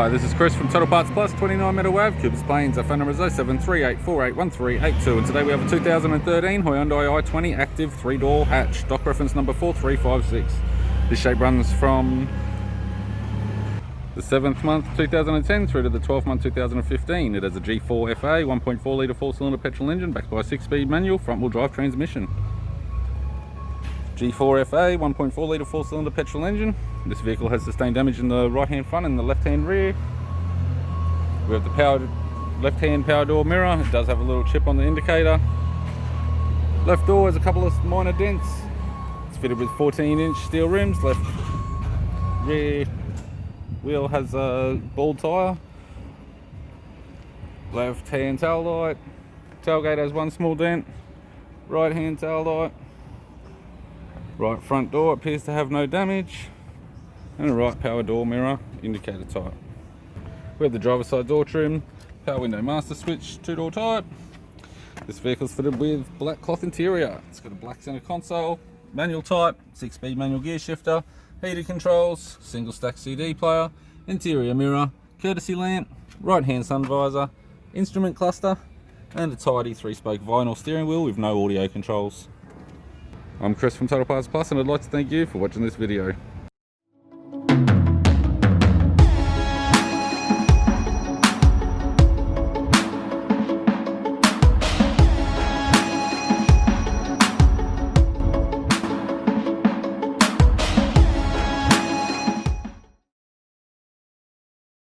Hi, this is Chris from Total Parts Plus, 29 Meadow Ave, Cooper's Plains. Our phone number is 0738481382, and today we have a 2013 Hyundai i20 active 3-door hatch, stock reference number 4356. This shape runs from the 7th month 2010 through to the 12th month 2015. It has a G4 FA 1.4 litre 4-cylinder petrol engine backed by a 6-speed manual front-wheel drive transmission. G4 FA 1.4 litre 4-cylinder petrol engine. This vehicle has sustained damage in the right hand front and the left hand rear. We have the left hand power door mirror. It does have a little chip on the indicator. Left door has a couple of minor dents. It's fitted with 14-inch steel rims. Left rear wheel has a bald tyre. Left hand tail light. Tailgate has one small dent. Right hand tail light. Right front door appears to have no damage, and a right power door mirror, indicator type. We have the driver's side door trim, power window master switch, 2-door type. This vehicle is fitted with black cloth interior. It's got a black center console, manual type, 6-speed manual gear shifter, heated controls, single stack CD player, interior mirror, courtesy lamp, right hand sun visor, instrument cluster, and a tidy 3-spoke vinyl steering wheel with no audio controls. I'm Chris from Total Parts Plus, and I'd like to thank you for watching this video.